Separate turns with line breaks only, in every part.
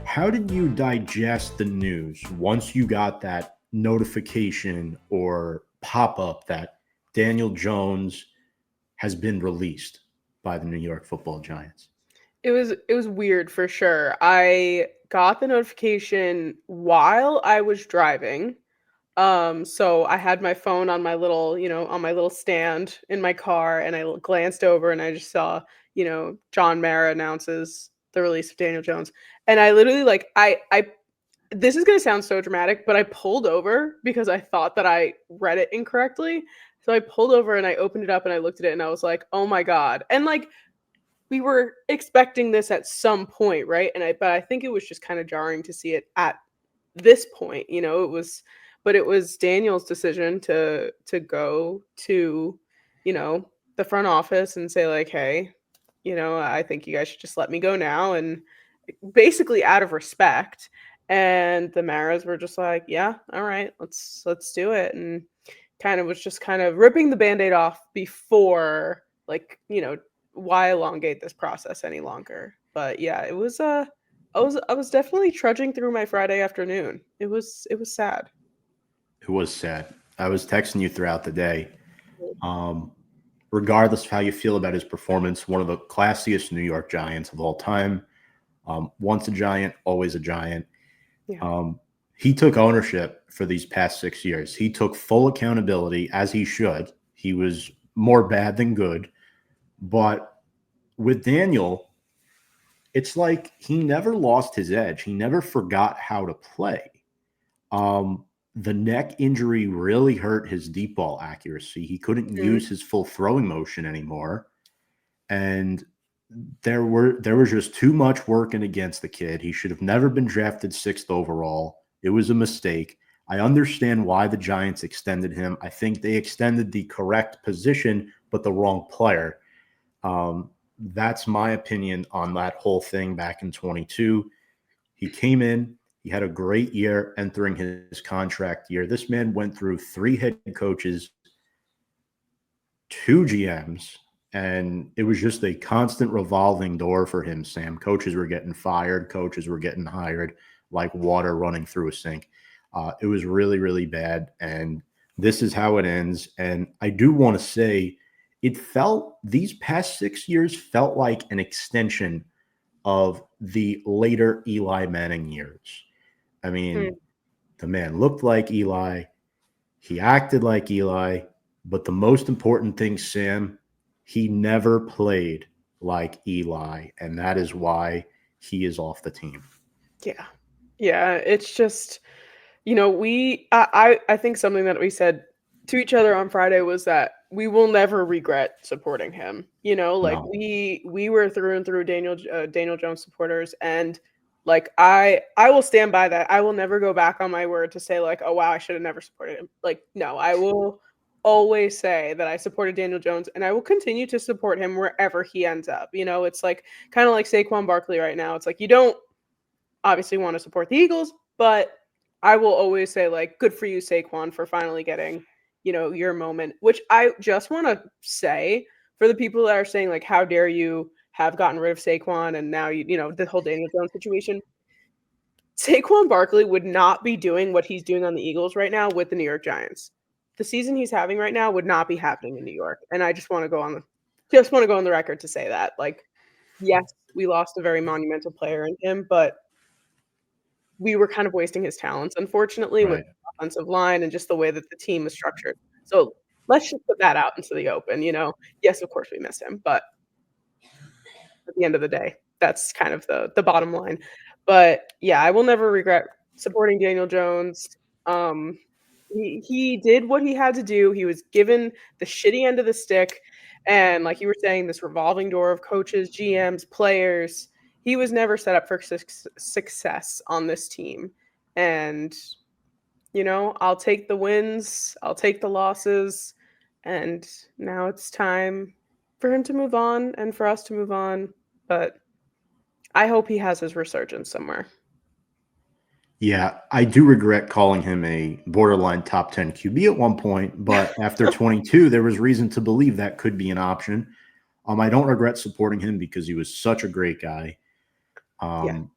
How did you digest the news once you got that notification or pop up that Daniel Jones has been released by the New York Football Giants?
It was weird for sure. I got the notification while I was driving. So I had my phone on my little, on my little stand in my car, and glanced over and I just saw, John Mara announces the release of Daniel Jones. And I literally like I this is going to sound so dramatic, but I pulled over because I thought that I read it incorrectly. So I pulled over and I opened it up and I looked at it and I was like, "Oh my god." And like we were expecting this at some point, right? But I think it was just kind of jarring to see it at this point. It was Daniel's decision to go to, the front office and say like, "Hey, I think you guys should just let me go now," and basically out of respect. And the Maras were just like, "Yeah, all right, let's do it," and kind of was just kind of ripping the band-aid off before, like, why elongate this process any longer. But yeah, it was I was definitely trudging through my Friday afternoon. It was sad.
It was sad. I was texting you throughout the day. Um, Regardless of how you feel about his performance, one of the classiest New York Giants of all time. Once a Giant, always a Giant.
Yeah.
Um, he took ownership for these past 6 years. He took full accountability, as he should. He was more bad than good. But with Daniel, it's like he never lost his edge. He never forgot how to play. The neck injury really hurt his deep ball accuracy. He couldn't
Mhm.
use his full throwing motion anymore. And there was just too much working against the kid. He should have never been drafted sixth overall. It was a mistake. I understand why the Giants extended him. I think they extended the correct position, but the wrong player. That's my opinion on that whole thing back in 22. He came in, he had a great year entering his contract year. This man went through three head coaches, two GMs, and it was just a constant revolving door for him, Sam. Coaches were getting fired, coaches were getting hired like water running through a sink. It was really, really bad. And this is how it ends. And I do want to say these past 6 years felt like an extension of the later Eli Manning years. I mean,
Mm.
the man looked like Eli, he acted like Eli, but the most important thing, Sam, he never played like Eli, and that is why he is off the team.
Yeah. Yeah, it's just, I think something that we said to each other on Friday was that we will never regret supporting him. Like
No.
we were through and through Daniel Jones supporters, and like I will stand by that. I will never go back on my word to say like, "Oh wow, I should have never supported him." Like no, I will always say that I supported Daniel Jones, and I will continue to support him wherever he ends up. It's like kind of like Saquon Barkley right now. It's like you don't obviously want to support the Eagles, but I will always say like good for you, Saquon, for finally getting, your moment. Which I just want to say for the people that are saying like, how dare you have gotten rid of Saquon and now the whole Daniel Jones situation. Saquon Barkley would not be doing what he's doing on the Eagles right now with the New York Giants. The season he's having right now would not be happening in New York. And I just want to go on the record to say that. Like, yes, we lost a very monumental player in him, but we were kind of wasting his talents, unfortunately, with
Right.
the offensive line and just the way that the team is structured. So let's just put that out into the open. Yes, of course we miss him, but at the end of the day, that's kind of the bottom line. But yeah, I will never regret supporting Daniel Jones. Um, he did what he had to do. He was given the shitty end of the stick, and like you were saying, this revolving door of coaches, GMs, players. He was never set up for success on this team, and I'll take the wins, I'll take the losses, and now it's time for him to move on and for us to move on. But I hope he has his resurgence somewhere.
Yeah, I do regret calling him a borderline top 10 QB at one point, but after 22, there was reason to believe that could be an option. I don't regret supporting him because he was such a great guy.
Yeah.
Um,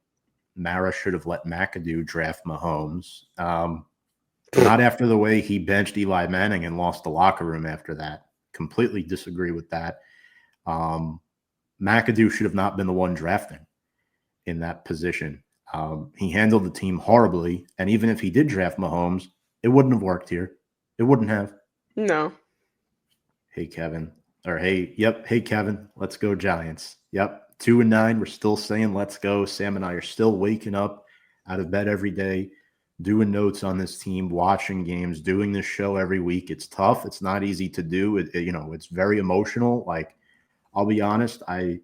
Mara should have let McAdoo draft Mahomes. Not after the way he benched Eli Manning and lost the locker room after that. Completely disagree with that. McAdoo should have not been the one drafting in that position. He handled the team horribly, and even if he did draft Mahomes, it wouldn't have worked here. It wouldn't have.
No.
Hey, Kevin. Or hey, Kevin, let's go Giants. Yep, 2-9. We're still saying let's go. Sam and I are still waking up out of bed every day, doing notes on this team, watching games, doing this show every week. It's tough. It's not easy to do. It's very emotional. Like, I'll be honest, I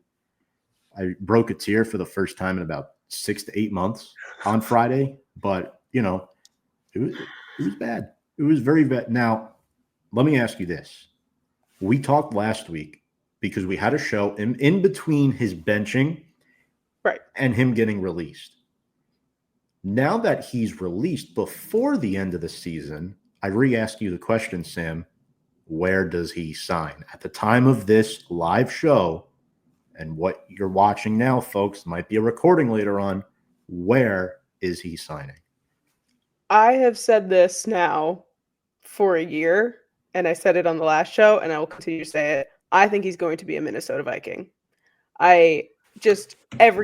broke a tear for the first time in about 6 to 8 months on Friday, but it was bad. It was very bad. Now, let me ask you this. We talked last week because we had a show in between his benching and him getting released. Now that he's released before the end of the season, I re-ask you the question, Sam, where does he sign? At the time of this live show, and what you're watching now, folks, might be a recording later on, where is he signing?
I have said this now for a year, and I said it on the last show, and I will continue to say it. I think he's going to be a Minnesota Viking. Every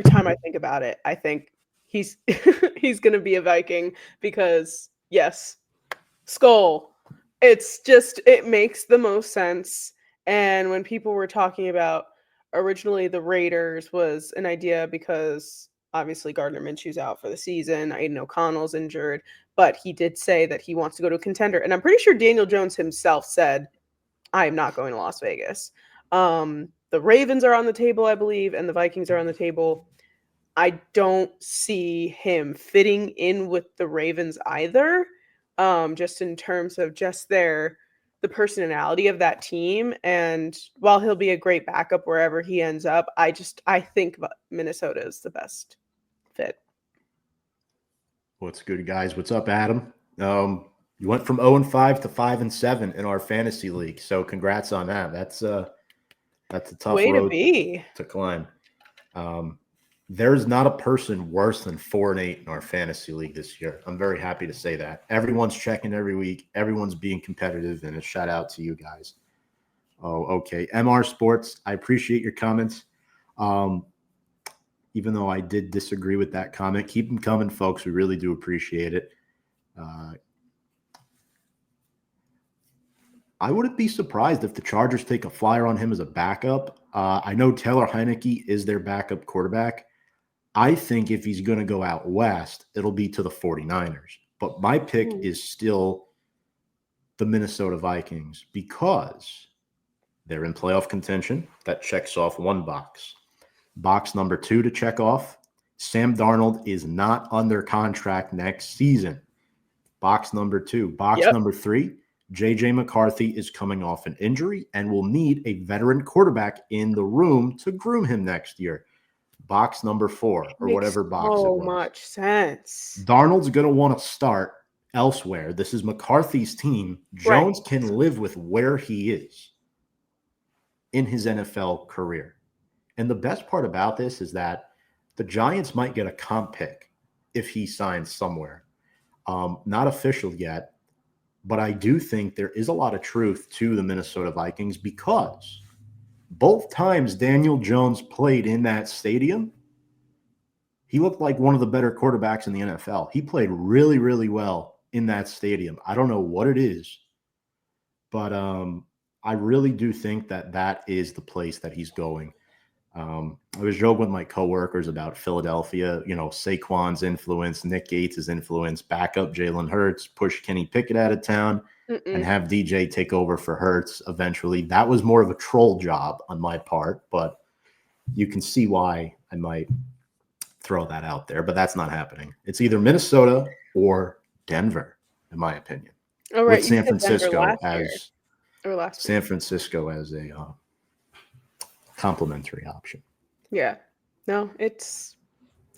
time I think about it, I think he's he's going to be a Viking because, yes, Skull. It makes the most sense. And when people were talking about originally the Raiders was an idea because obviously Gardner Minshew's out for the season, Aiden O'Connell's injured, but he did say that he wants to go to a contender. And I'm pretty sure Daniel Jones himself said, I am not going to Las Vegas. The Ravens are on the table, I believe, and the Vikings are on the table. I don't see him fitting in with the Ravens either, just in terms of just the personality of that team. And while he'll be a great backup wherever he ends up, I think Minnesota is the best fit.
What's good, guys? What's up, Adam? You went from 0-5 to 5-7 in our fantasy league. So congrats on that. That's a tough
way
road
to be
to climb. There's not a person worse than 4-8 in our fantasy league this year. I'm very happy to say that. Everyone's checking every week. Everyone's being competitive, and a shout out to you guys. Oh, okay. MR Sports, I appreciate your comments. Even though I did disagree with that comment, keep them coming, folks. We really do appreciate it. I wouldn't be surprised if the Chargers take a flyer on him as a backup. I know Taylor Heineke is their backup quarterback. I think if he's going to go out west, it'll be to the 49ers. But my pick is still the Minnesota Vikings because they're in playoff contention. That checks off one box. Box number 2 to check off, Sam Darnold is not under contract next season. Box number 2. Box number 3, J.J. McCarthy is coming off an injury and will need a veteran quarterback in the room to groom him next year. Box number 4, or whatever box it was.
So much sense.
Darnold's going to want to start elsewhere. This is McCarthy's team. Jones can live with where he is in his NFL career. And the best part about this is that the Giants might get a comp pick if he signs somewhere. Not official yet, but I do think there is a lot of truth to the Minnesota Vikings because both times Daniel Jones played in that stadium, he looked like one of the better quarterbacks in the NFL. He played really, really well in that stadium. I don't know what it is, but I really do think that is the place that he's going. I was joking with my coworkers about Philadelphia, Saquon's influence, Nick Gates' influence, backup Jalen Hurts, push Kenny Pickett out of town, and have DJ take over for Hurts eventually. That was more of a troll job on my part, but you can see why I might throw that out there, but that's not happening. It's either Minnesota or Denver, in my opinion.
Oh, right.
With San Francisco as a complimentary option.
Yeah. No, it's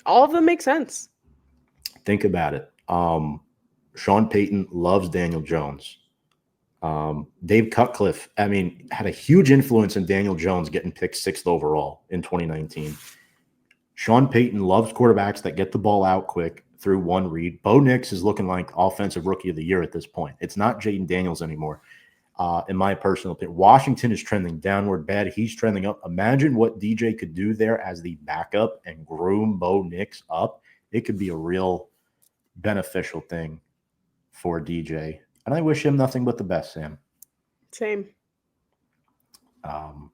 all of them make sense.
Think about it. Sean Payton loves Daniel Jones. Dave Cutcliffe, had a huge influence in Daniel Jones getting picked 6th overall in 2019. Sean Payton loves quarterbacks that get the ball out quick through one read. Bo Nix is looking like offensive rookie of the year at this point. It's not Jaden Daniels anymore, in my personal opinion. Washington is trending downward bad. He's trending up. Imagine what DJ could do there as the backup and groom Bo Nix up. It could be a real beneficial thing for DJ. And I wish him nothing but the best, Sam.
Same.
And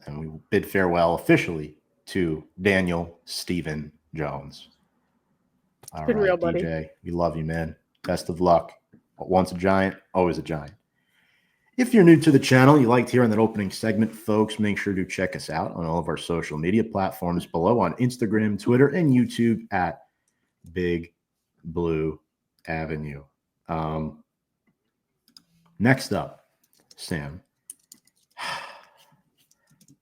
we bid farewell officially to Daniel Stephen Jones. All
been
right,
real, buddy.
DJ, we love you, man. Best of luck. Once a giant, always a giant. If you're new to the channel, you liked hearing that opening segment, folks, make sure to check us out on all of our social media platforms below on Instagram, Twitter, and YouTube at Big Blue Avenue. Next up, Sam.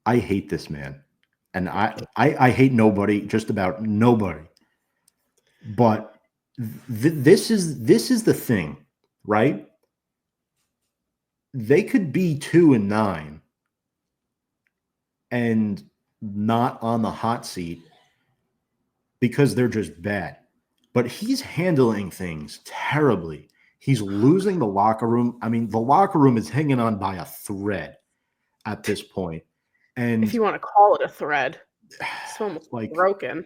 I hate this man. And I hate nobody, just about nobody. But this is the thing, right? They could be 2-9 and not on the hot seat because they're just bad. But he's handling things terribly. He's losing the locker room. I mean, the locker room is hanging on by a thread at this point. And
if you want to call it a thread, it's almost like broken.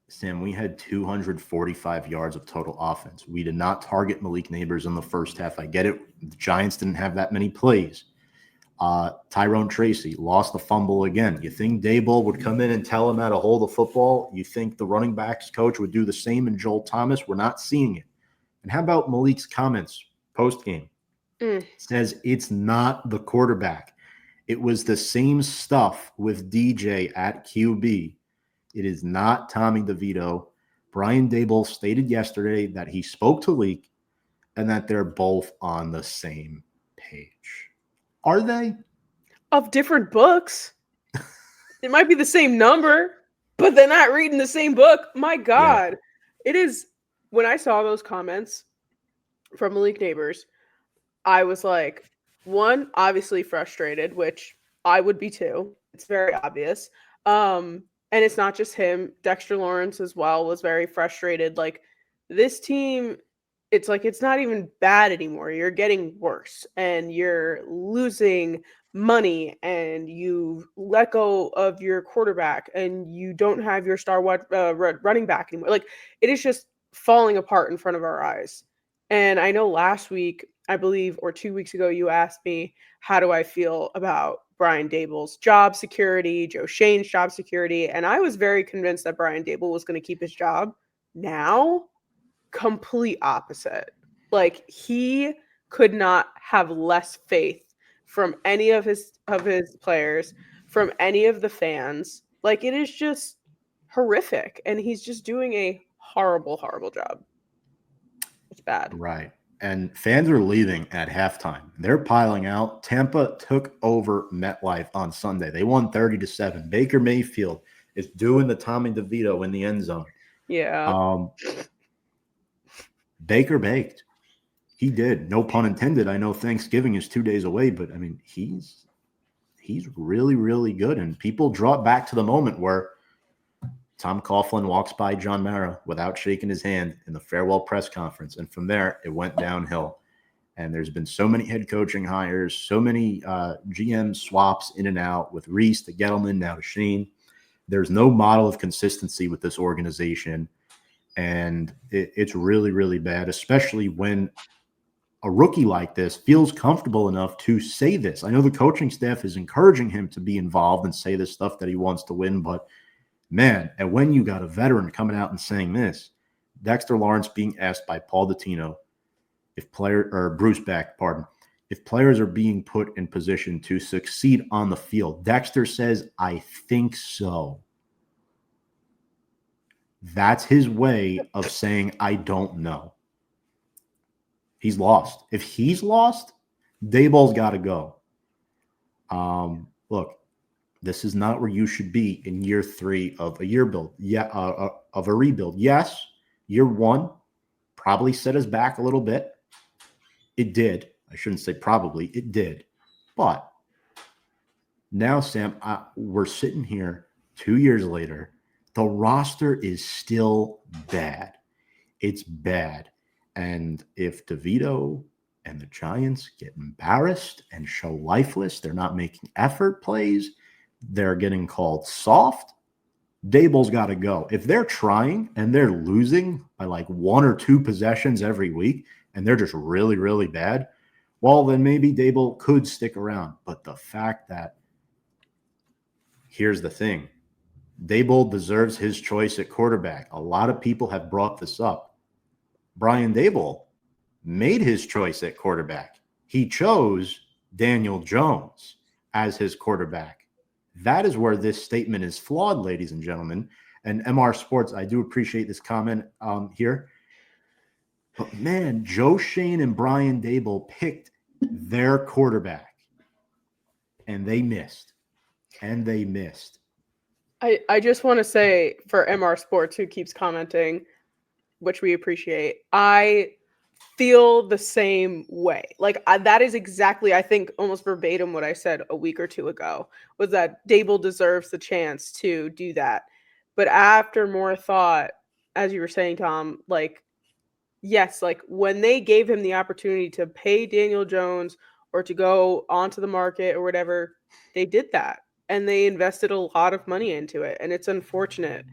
Sam, we had 245 yards of total offense. We did not target Malik Neighbors in the first half. I get it. The Giants didn't have that many plays. Tyrone Tracy lost the fumble again. You think Daboll would come in and tell him how to hold the football? You think the running backs coach would do the same in Joel Thomas? We're not seeing it. And how about Malik's comments post-game? Says it's not the quarterback. It was the same stuff with DJ at QB. It is not Tommy DeVito. Brian Daboll stated yesterday that he spoke to Leak and that they're both on the same page. Are they?
Of different books. It might be the same number, but they're not reading the same book. My God. Yeah. It is. When I saw those comments from Malik Neighbors, I was like, one, obviously frustrated, which I would be too. It's very obvious. And it's not just him. Dexter Lawrence as well was very frustrated. Like, this team, it's like it's not even bad anymore. You're getting worse and you're losing money and you let go of your quarterback and you don't have your star running back anymore. Like, it is just falling apart in front of our eyes. And I know last week, I believe, or 2 weeks ago, you asked me, how do I feel about Brian Daboll's job security, Joe Shane's job security? And I was very convinced that Brian Daboll was going to keep his job. Now, complete opposite. Like, he could not have less faith from any of his players, from any of the fans. Like, it is just horrific. And he's just doing a horrible, horrible job. It's bad.
Right. And fans are leaving at halftime. They're piling out. Tampa took over MetLife on Sunday. They won 30-7. Baker Mayfield is doing the Tommy DeVito in the end zone.
Yeah.
Baker baked. He did. No pun intended. I know Thanksgiving is 2 days away, but I mean, he's really, really good. And people draw it back to the moment where Tom Coughlin walks by John Mara without shaking his hand in the farewell press conference. And from there, it went downhill. And there's been so many head coaching hires, so many GM swaps in and out with Reese to Gettleman, now to Shane. There's no model of consistency with this organization. And it's really, really bad, especially when a rookie like this feels comfortable enough to say this. I know the coaching staff is encouraging him to be involved and say this stuff that he wants to win, but man, and when you got a veteran coming out and saying this, Dexter Lawrence being asked by Paul Dottino, Bruce Beck, if players are being put in position to succeed on the field, Dexter says, I think so. That's his way of saying, I don't know. He's lost. If he's lost, Daboll's got to go. Look, this is not where you should be in year 3 of a year build. Of a rebuild. Yes, year 1 probably set us back a little bit. It did. I shouldn't say probably. It did. But now, Sam, we're sitting here 2 years later, the roster is still bad. It's bad. And if DeVito and the Giants get embarrassed and show lifeless, they're not making effort plays, they're getting called soft, Daboll's got to go. If they're trying and they're losing by like 1 or 2 possessions every week and they're just really, really bad, well, then maybe Daboll could stick around. But the fact that, here's the thing, Daboll deserves his choice at quarterback. A lot of people have brought this up. Brian Daboll made his choice at quarterback. He chose Daniel Jones as his quarterback. That is where this statement is flawed, ladies and gentlemen. And MR Sports, I do appreciate this comment here. But man, Joe Shane and Brian Daboll picked their quarterback, and they missed. And they missed.
I just want to say for MR Sports, who keeps commenting, which we appreciate, I feel the same way. Like that is exactly, I think, almost verbatim what I said a week or two ago, was that Daboll deserves the chance to do that. But after more thought, as you were saying, Tom, like, yes, like when they gave him the opportunity to pay Daniel Jones or to go onto the market or whatever, they did that. And they invested a lot of money into it. And it's unfortunate.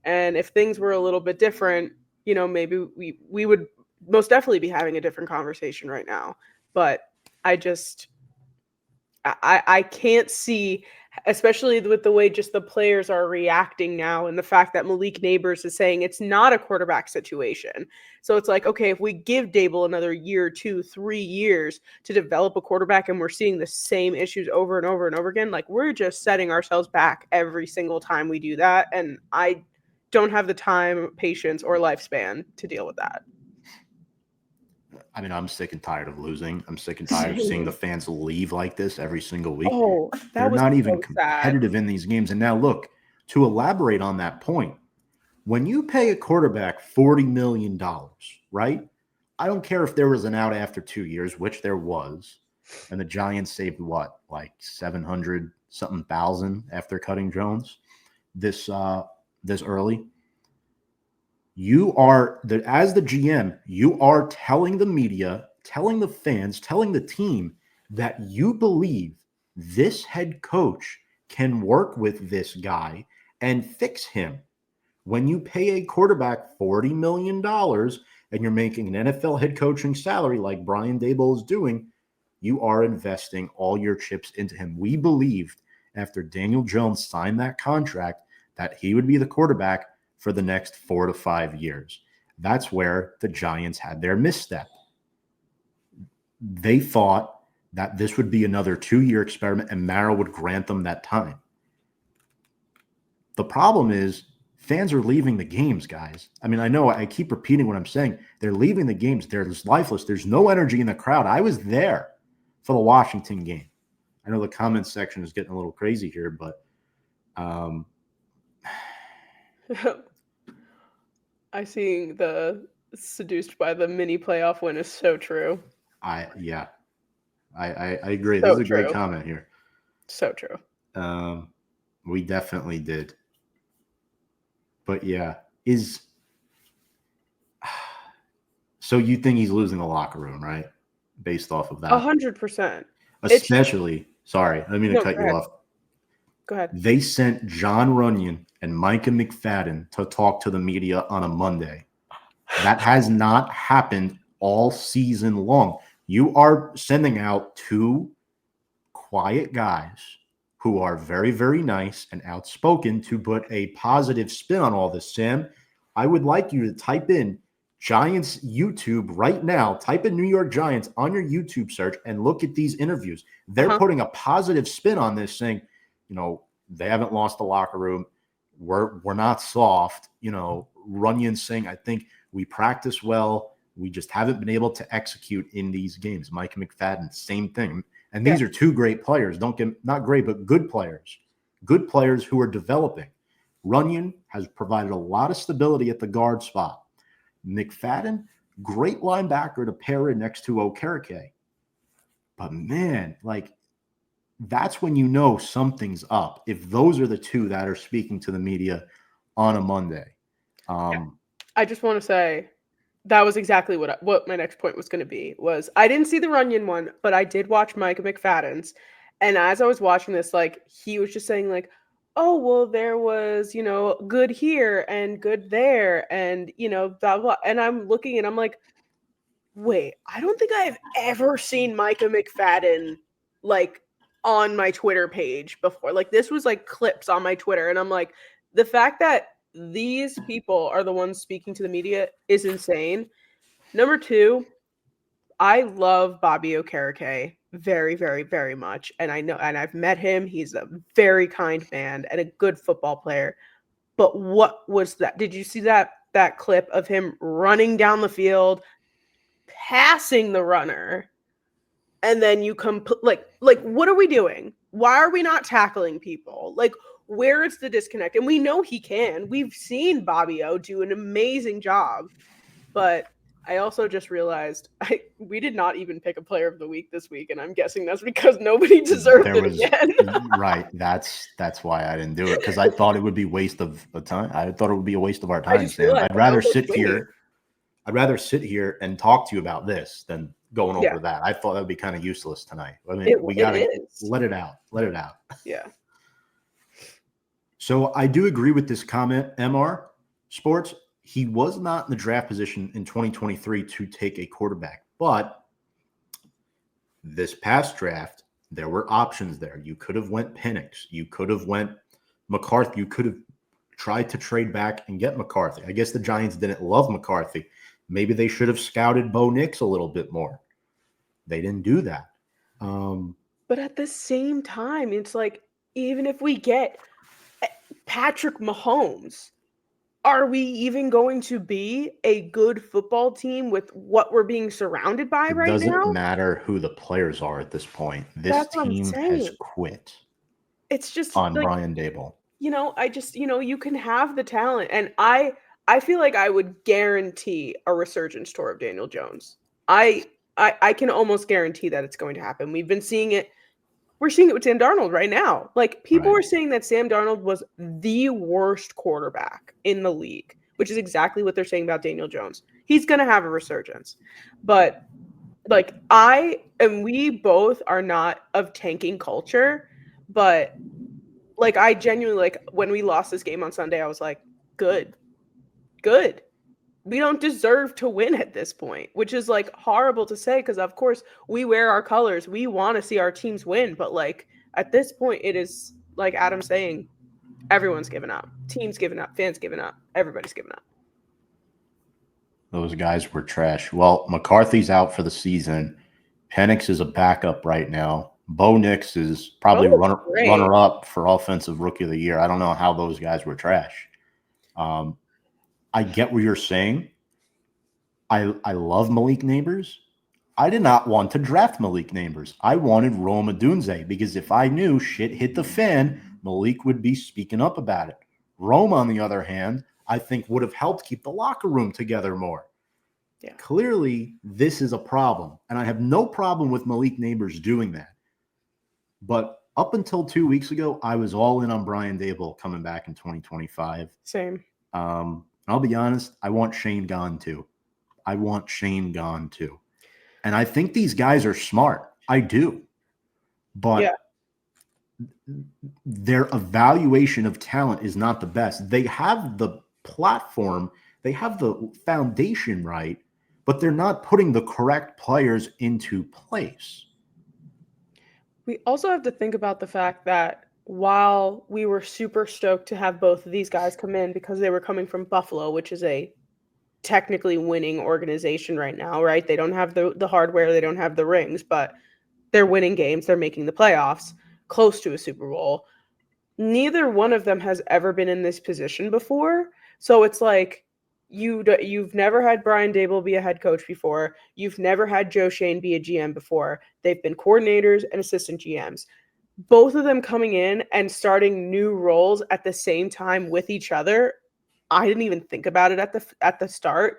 And if things were a little bit different, maybe we would most definitely be having a different conversation right now. But I can't see, especially with the way just the players are reacting now, and the fact that Malik Neighbors is saying it's not a quarterback situation. So it's like, okay, if we give Daboll another year, 2, 3 years to develop a quarterback, and we're seeing the same issues over and over and over again, like we're just setting ourselves back every single time we do that. And I don't have the time, patience, or lifespan to deal with that.
I mean, I'm sick and tired of losing. I'm sick and tired of seeing the fans leave like this every single week.
Oh,
They're not even
so
competitive
sad.
in these games. And now, look, to elaborate on that point, when you pay a quarterback $40 million, right? I don't care if there was an out after 2 years, which there was, and the Giants saved what, like 700 something thousand after cutting Jones this early. You are as the GM, you are telling the media, telling the fans, telling the team that you believe this head coach can work with this guy and fix him. When you pay a quarterback $40 million and you're making an NFL head coaching salary like Brian Daboll is doing, you are investing all your chips into him. We believed after Daniel Jones signed that contract that he would be the quarterback for the next 4 to 5 years. That's where the Giants had their misstep. They thought that this would be another 2-year experiment and Mara would grant them that time. The problem is fans are leaving the games, guys. I mean, I know I keep repeating what I'm saying. They're leaving the games. They're just lifeless. There's no energy in the crowd. I was there for the Washington game. I know the comments section is getting a little crazy here, but
I see the seduced by the mini playoff win is so true.
I agree.
So
This is a
true.
great comment here.
So true.
We definitely did. But yeah, so you think he's losing the locker room, right? Based off of that.
100%.
Especially, sorry, I mean to cut you off.
Go ahead.
They sent John Runyon and Micah McFadden to talk to the media on a Monday. That has not happened all season long. You are sending out 2 quiet guys who are very, very nice and outspoken to put a positive spin on all this. Sam, I would like you to type in Giants YouTube right now. Type in New York Giants on your YouTube search and look at these interviews. They're putting a positive spin on this, saying, they haven't lost the locker room. We're not soft. Runyon saying, I think we practice well. We just haven't been able to execute in these games. Mike McFadden, same thing. And these are 2 great players. Not great, but good players. Good players who are developing. Runyon has provided a lot of stability at the guard spot. McFadden, great linebacker to pair in next to Okereke. But man, that's when you know something's up. If those are the two that are speaking to the media on a Monday.
I just want to say that was exactly what my next point was going to be. Was I didn't see the Runyon one, but I did watch Micah McFadden's, and as I was watching this, like he was just saying like, "Oh well, there was good here and good there, and blah blah." And I'm looking and I'm like, "Wait, I don't think I've ever seen Micah McFadden like on my Twitter page before. Like this was like clips on my Twitter, and I'm like, the fact that these people are the ones speaking to the media is insane. Number two, I love Bobby Okereke very, very, very much. And I know, and I've met him. He's a very kind man and a good football player. But what was that? Did you see that clip of him running down the field, passing the runner, and then you come like what are we doing? Why are we not tackling people? Like where is the disconnect? And we know he can. We've seen Bobby O do an amazing job. But I also just realized we did not even pick a player of the week this week, and I'm guessing that's because nobody deserved it again.
Right. That's why I didn't do it, because I thought it would be waste of time. I thought it would be a waste of our
I
time,
just
Sam.
realized
I'd
that. I
rather
was like,
sit
wait.
here. I'd rather sit here and talk to you about this than going
Yeah.
over that. I thought that would be kind of useless tonight. I mean, we got to let it out. Let it out.
Yeah.
So I do agree with this comment, MR Sports. He was not in the draft position in 2023 to take a quarterback, but this past draft, there were options there. You could have went Penix. You could have went McCarthy. You could have tried to trade back and get McCarthy. I guess the Giants didn't love McCarthy. Maybe they should have scouted Bo Nix a little bit more. They didn't do that.
But at the same time, it's like, even if we get Patrick Mahomes, are we even going to be a good football team with what we're being surrounded by
It
right
doesn't
now?
matter who the players are at this point. This
That's what I'm
team has
saying.
quit
It's just
on
like,
Brian Daboll.
I just, you can have the talent. And I feel like I would guarantee a resurgence tour of Daniel Jones. I can almost guarantee that it's going to happen. We've been seeing it. We're seeing it with Sam Darnold right now. Like people
Right.
are saying that Sam Darnold was the worst quarterback in the league, which is exactly what they're saying about Daniel Jones. He's going to have a resurgence. But like we both are not of tanking culture, but like I genuinely, like when we lost this game on Sunday, I was like, good. We don't deserve to win at this point, which is like horrible to say because of course we wear our colors. We want to see our teams win, but like at this point it is like Adam's saying, everyone's given up. Teams given up, fans given up, everybody's given up.
Those guys were trash. Well, McCarthy's out for the season. Penix is a backup right now. Bo Nix is probably runner up for offensive rookie of the year. I don't know how those guys were trash. I get what you're saying. I love Malik Neighbors. I did not want to draft Malik Neighbors. I wanted Rome Odunze because if I knew shit hit the fan, Malik would be speaking up about it. Rome, on the other hand, I think would have helped keep the locker room together more.
Yeah.
Clearly, this is a problem, and I have no problem with Malik Neighbors doing that. But up until 2 weeks ago, I was all in on Brian Daboll coming back in 2025.
Same.
I'll be honest, I want Shane gone too. And I think these guys are smart. I do. But their evaluation of talent is not the best. They have the platform, they have the foundation right, but they're not putting the correct players into place.
We also have to think about the fact that while we were super stoked to have both of these guys come in because they were coming from Buffalo, which is a technically winning organization right now, right? They don't have the hardware, they don't have the rings, but they're winning games, they're making the playoffs, close to a Super Bowl. Neither one of them has ever been in this position before. So it's like you've never had Brian Daboll be a head coach before. You've never had Joe Shane be a GM before. They've been coordinators and assistant GMs. Both of them coming in and starting new roles at the same time with each other. I didn't even think about it at the start.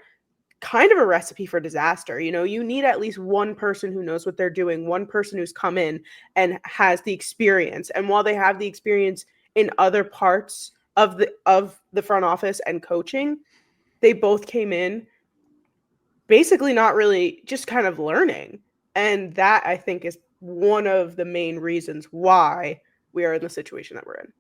kind of a recipe for disaster. You know, you need at least one person who knows what they're doing, one person who's come in and has the experience. And while they have the experience in other parts of the front office and coaching, they both came in basically not really, just kind of learning. And that, I think, is one of the main reasons why we are in the situation that we're in.